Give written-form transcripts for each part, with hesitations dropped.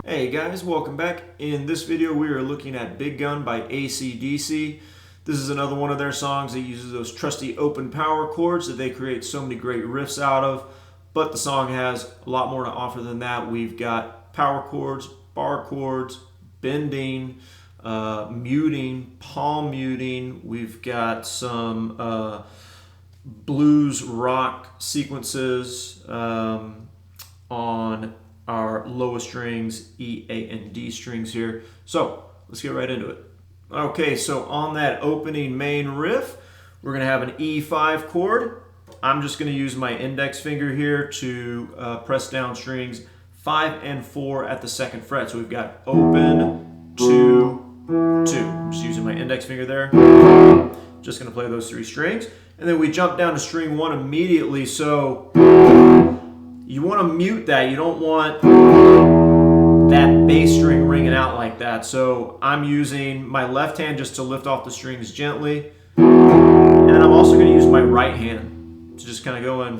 Hey guys, welcome back. In this video we are looking at Big Gun by ACDC. This is another one of their songs that uses those trusty open power chords that they create so many great riffs out of, but the song has a lot more to offer than that. We've got power chords, bar chords, bending, muting, palm muting. We've got some blues rock sequences on our lowest strings, E, A, and D strings here. So let's get right into it. Okay, so on that opening main riff, we're gonna have an E5 chord. I'm just gonna use my index finger here to press down strings 5 and 4 at the 2nd fret. So we've got open, 2, 2. I'm just using my index finger there. Just gonna play those 3 strings. And then we jump down to string 1 immediately. So you want to mute that. You don't want that bass string ringing out like that. So I'm using my left hand just to lift off the strings gently. And then I'm also going to use my right hand to just kind of go and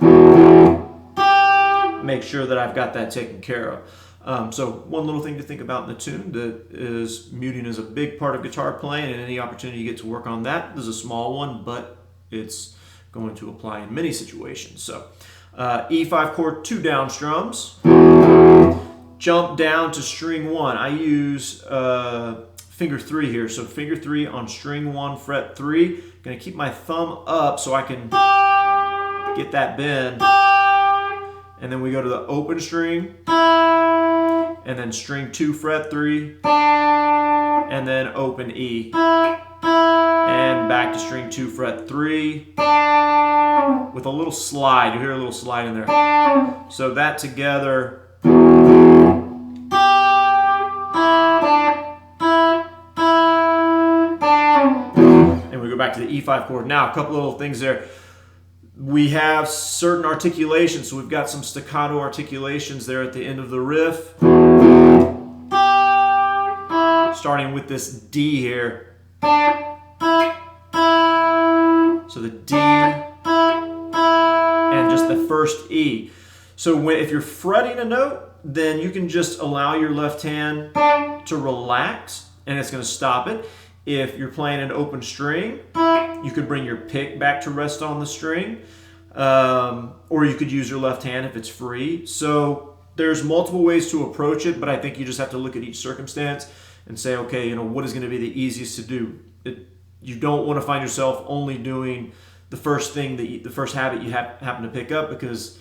make sure that I've got that taken care of. So one little thing to think about in the tune that is muting is a big part of guitar playing, and any opportunity you get to work on that. This is a small one, but it's going to apply in many situations. So E5 chord, 2 down strums. Jump down to string 1. I use finger 3 here. So finger 3 on string 1, fret 3. Gonna keep my thumb up so I can get that bend. And then we go to the open string. And then string 2, fret 3. And then open E. And back to string 2, fret 3. With a little slide. You hear a little slide in there. So that together. And we go back to the E5 chord. Now, a couple little things there. We have certain articulations. So we've got some staccato articulations there at the end of the riff. Starting with this D here. So the D and just the first E. So if you're fretting a note, then you can just allow your left hand to relax and it's going to stop it. If you're playing an open string, you could bring your pick back to rest on the string, or you could use your left hand if it's free. So there's multiple ways to approach it, but I think you just have to look at each circumstance and say, okay, what is going to be the easiest to do? You don't want to find yourself only doing the first thing the first habit you happen to pick up, because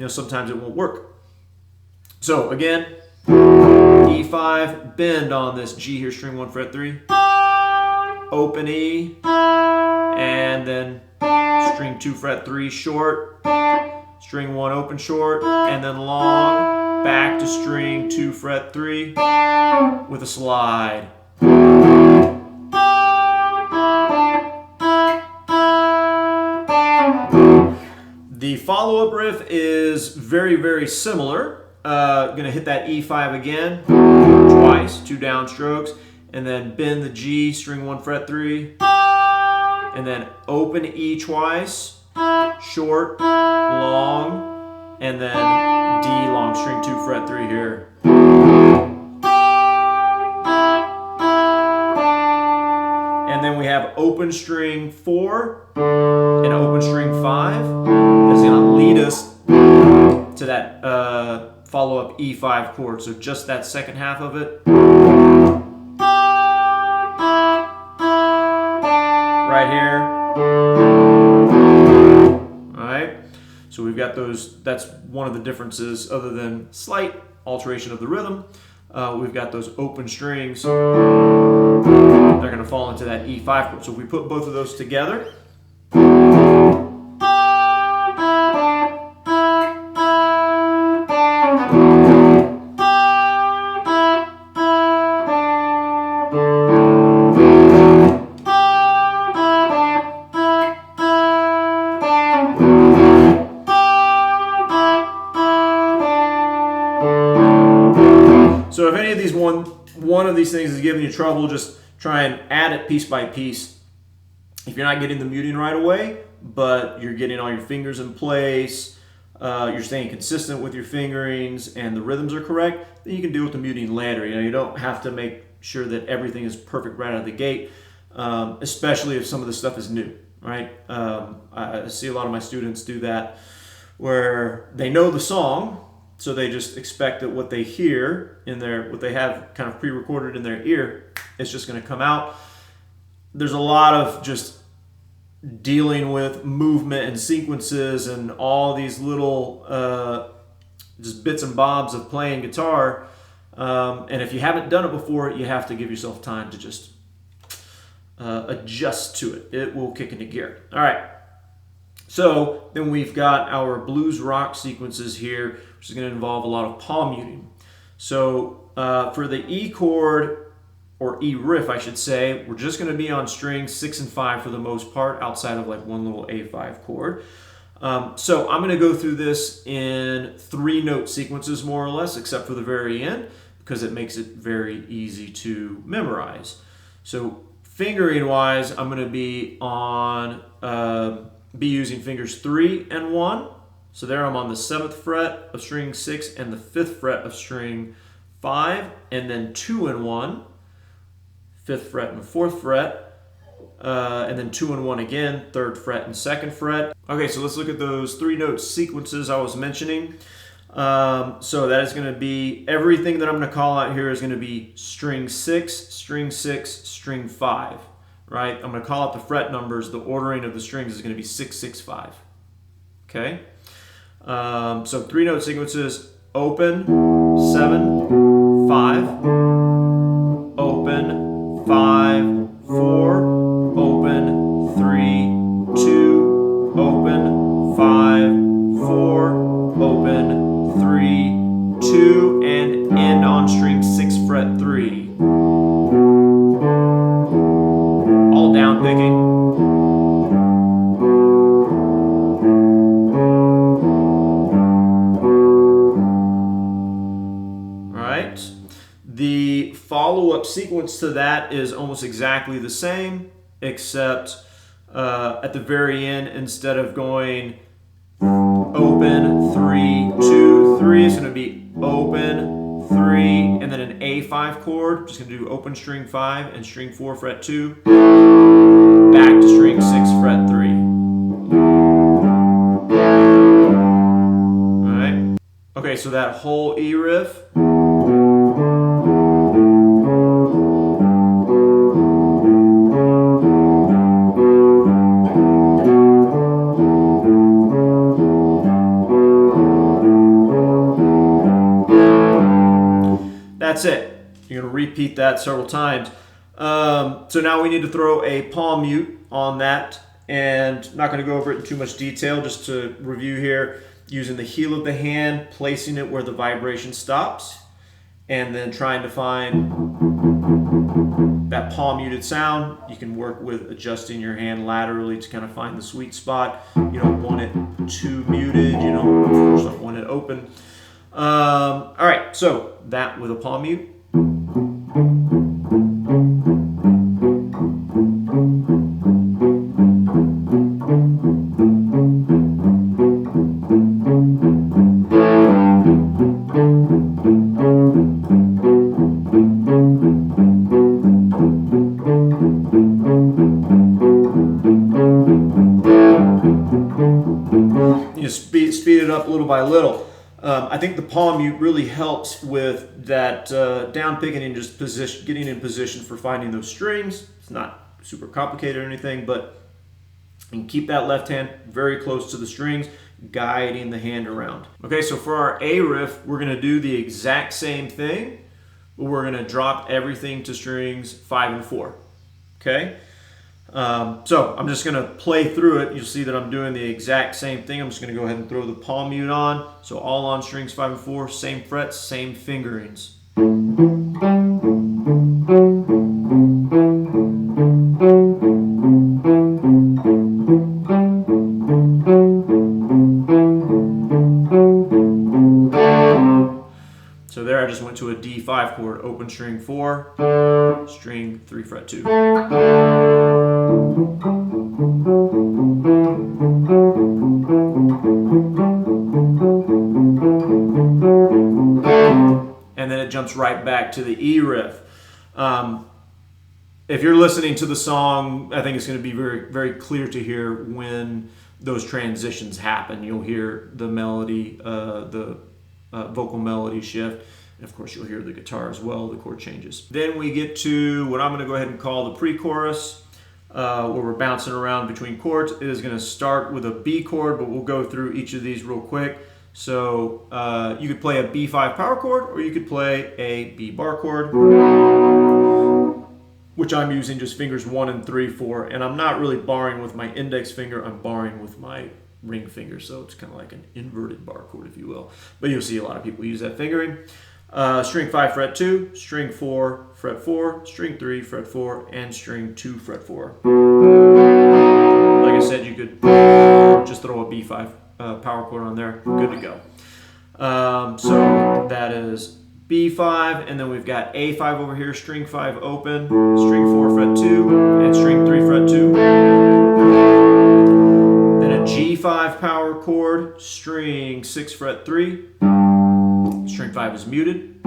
sometimes it won't work. So again, E5, bend on this G here, string 1, fret 3, open E, and then string 2, fret 3, short, string 1, open short, and then long, back to string 2, fret 3 with a slide. The follow-up riff is very, very similar. Gonna hit that E5 again, twice, 2 down strokes, and then bend the G, string 1, fret 3, and then open E twice, short, long, and then D long, string 2, fret 3 here. And then we have open string 4 and open string 5. That's going to lead us to that follow-up E5 chord. So just that second half of it. Right here. All right. that's one of the differences, other than slight alteration of the rhythm. We've got those open strings. They're going to fall into that E5 chord. So if we put both of those together, so if any of these one of these things is giving you trouble, just try and add it piece by piece. If you're not getting the muting right away, but you're getting all your fingers in place, you're staying consistent with your fingerings, and the rhythms are correct, then you can deal with the muting later. You don't have to make sure that everything is perfect right out of the gate, especially if some of the stuff is new, right? I see a lot of my students do that, where they know the song, so they just expect that what they hear in what they have kind of pre-recorded in their ear, it's just going to come out. There's a lot of just dealing with movement and sequences and all these little just bits and bobs of playing guitar. And if you haven't done it before, you have to give yourself time to just adjust to it. It will kick into gear. All right. So then we've got our blues rock sequences here, which is going to involve a lot of palm muting. So for the E chord, or E riff I should say, we're just going to be on strings 6 and 5 for the most part, outside of like one little A5 chord. So I'm going to go through this in 3-note sequences more or less, except for the very end, because it makes it very easy to memorize. So fingering wise, I'm going to be on using fingers 3 and 1. So there I'm on the 7th fret of string 6 and the 5th fret of string 5, and then 2 and 1, 5th fret and 4th fret, and then 2 and 1 again, 3rd fret and 2nd fret. Okay, so let's look at those 3-note sequences I was mentioning. So that is going to be, everything that I'm going to call out here is going to be string 6, string 6, string 5. Right? I'm going to call out the fret numbers. The ordering of the strings is going to be 6, 6, 5. Okay? So 3-note sequences: open, 7, 5, open, 5, 4, open, 3, 2, open, 5, 4, open, 3, 2, and end on string 6, fret 3. All down picking. All right. The follow-up sequence to that is almost exactly the same, except at the very end, instead of going open, 3, 2, 3, it's going to be open, 3, and then an A5 chord. I'm just going to do open string 5 and string 4, fret 2, back to string 6, fret 3. Alright. Okay, so that whole E riff. That's it. You're going to repeat that several times. So now we need to throw a palm mute on that, and I'm not going to go over it in too much detail. Just to review here, using the heel of the hand, placing it where the vibration stops, and then trying to find that palm muted sound. You can work with adjusting your hand laterally to kind of find the sweet spot. You don't want it too muted. You don't want it open. All right, so that with a palm mute. You speed it up little by little. I think the palm mute really helps with that down picking and just getting in position for finding those strings. It's not super complicated or anything, but you can keep that left hand very close to the strings. guiding the hand around. Okay, so for our A riff, we're going to do the exact same thing, but we're going to drop everything to strings 5 and 4. Okay? So I'm just going to play through it. You'll see that I'm doing the exact same thing. I'm just going to go ahead and throw the palm mute on. So all on strings 5 and 4, same frets, same fingerings. So there I just went to a D5 chord, open string 4, string 3 fret 2. And then it jumps right back to the E riff. If you're listening to the song, I think it's going to be very, very clear to hear when those transitions happen. You'll hear the melody, the vocal melody shift, and of course you'll hear the guitar as well, the chord changes. Then we get to what I'm going to go ahead and call the pre-chorus, where we're bouncing around between chords. It is going to start with a B chord, but we'll go through each of these real quick. So you could play a B5 power chord, or you could play a B bar chord, which I'm using just fingers 1 and 3 for, and I'm not really barring with my index finger, I'm barring with my ring finger, so it's kind of like an inverted bar chord, if you will. But you'll see a lot of people use that fingering. String 5 fret 2, string 4 fret 4, string 3 fret 4, and string 2 fret 4. Like I said, you could just throw a B5 power chord on there, good to go. So that is B5, and then we've got A5 over here, string 5 open, string 4 fret 2, and string 3 fret 2. Then a G5 power chord, string 6 fret 3, string 5 is muted,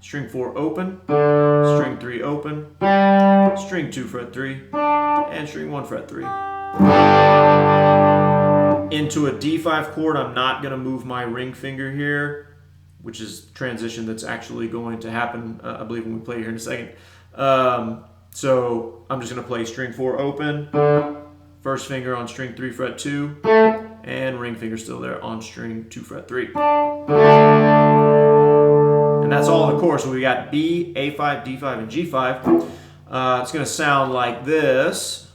string 4 open, string 3 open, string 2 fret 3, and string 1 fret 3. Into a D5 chord, I'm not going to move my ring finger here, which is transition that's actually going to happen, I believe, when we play here in a second. So I'm just going to play string 4 open, first finger on string 3 fret 2, and ring finger still there on string 2 fret 3. And that's all the chorus. So we got B, A5, D5, and G5. It's going to sound like this.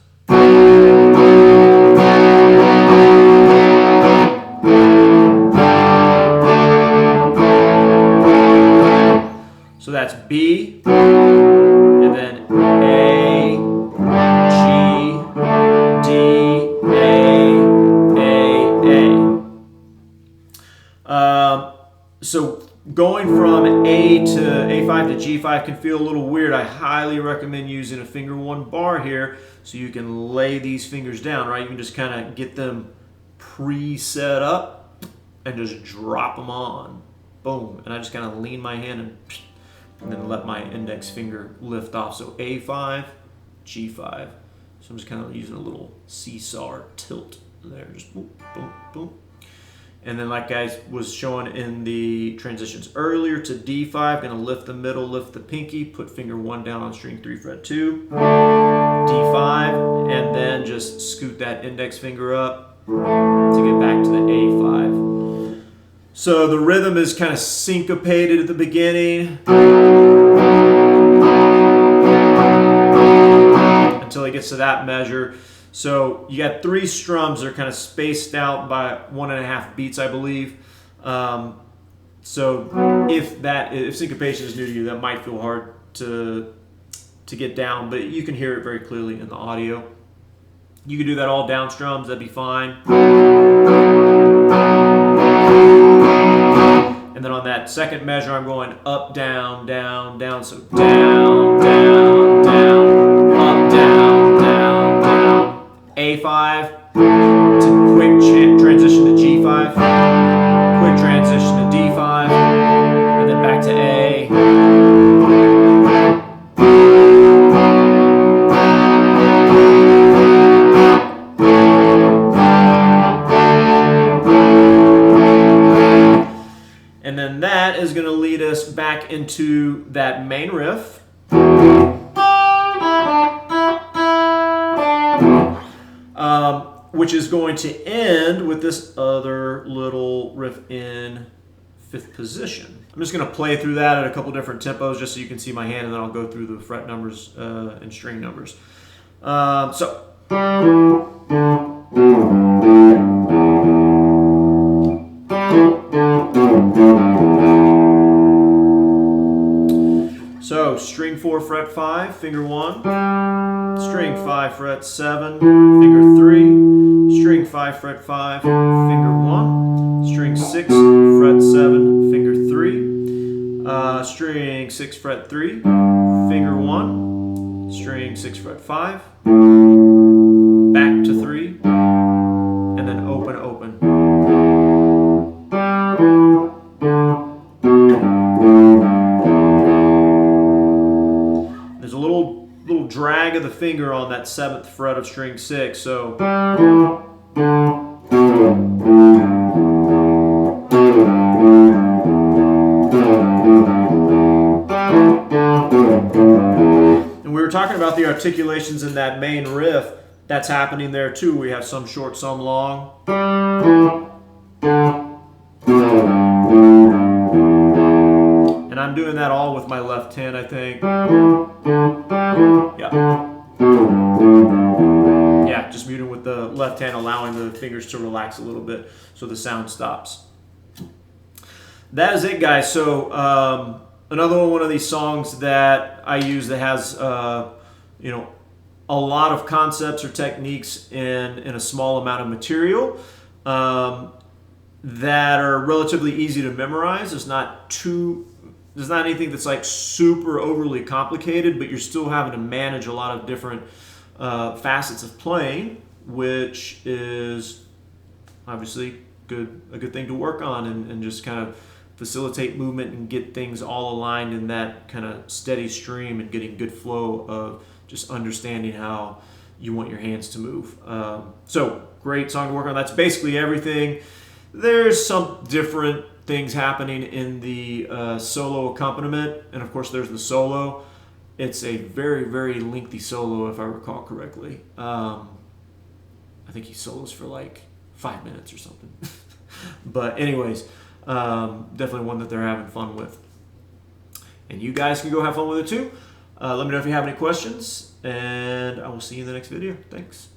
So that's B, and then A, G, D, A. So going from A to A5 to G5 can feel a little weird. I highly recommend using a finger 1 bar here so you can lay these fingers down, right? You can just kind of get them pre-set up and just drop them on. Boom. And I just kind of lean my hand and then let my index finger lift off. So A5, G5. So I'm just kind of using a little seesaw or tilt there. Just boom, boom, boom. And then like I was showing in the transitions earlier to D5, gonna lift the middle, lift the pinky, put finger 1 down on string 3 fret 2, D5, and then just scoot that index finger up to get back to the A5. So the rhythm is kind of syncopated at the beginning until it gets to that measure. So you got 3 strums that are kind of spaced out by 1.5 beats, I believe. So if syncopation is new to you, that might feel hard to get down, but you can hear it very clearly in the audio. You can do that all down strums, that'd be fine. And then on that second measure, I'm going up, down, down, down. So down, down, down, up, down, down, down. A5 to quick transition to G5, quick transition to D5, and then back to A. And then that is going to lead us back into that main riff. which is going to end with this other little riff in 5th position. I'm just going to play through that at a couple different tempos just so you can see my hand, and then I'll go through the fret numbers and string numbers. So string 4 fret 5, finger 1, string 5 fret 7, finger 3, string 5 fret 5, finger 1, string 6 fret 7, finger 3, string 6 fret 3, finger 1, string 6 fret 5, back to 3, and then open, open. There's a little drag of the finger on that 7th fret of string 6, so and we were talking about the articulations in that main riff. That's happening there too. We have some short, some long. And I'm doing that all with my left hand, I think. Yeah, just muting with the left hand, allowing the fingers to relax a little bit so the sound stops. That is it, guys. So another one of these songs that I use that has a lot of concepts or techniques in a small amount of material that are relatively easy to memorize. There's not anything that's like super overly complicated, but you're still having to manage a lot of different facets of playing, which is obviously a good thing to work on and just kind of facilitate movement and get things all aligned in that kind of steady stream and getting good flow of just understanding how you want your hands to move. So great song to work on. That's basically everything. There's some different things happening in the solo accompaniment, and of course there's the solo. It's a very, very lengthy solo if I recall correctly. I think he solos for like 5 minutes or something. But anyways, definitely one that they're having fun with. And you guys can go have fun with it too. Let me know if you have any questions, and I will see you in the next video. Thanks.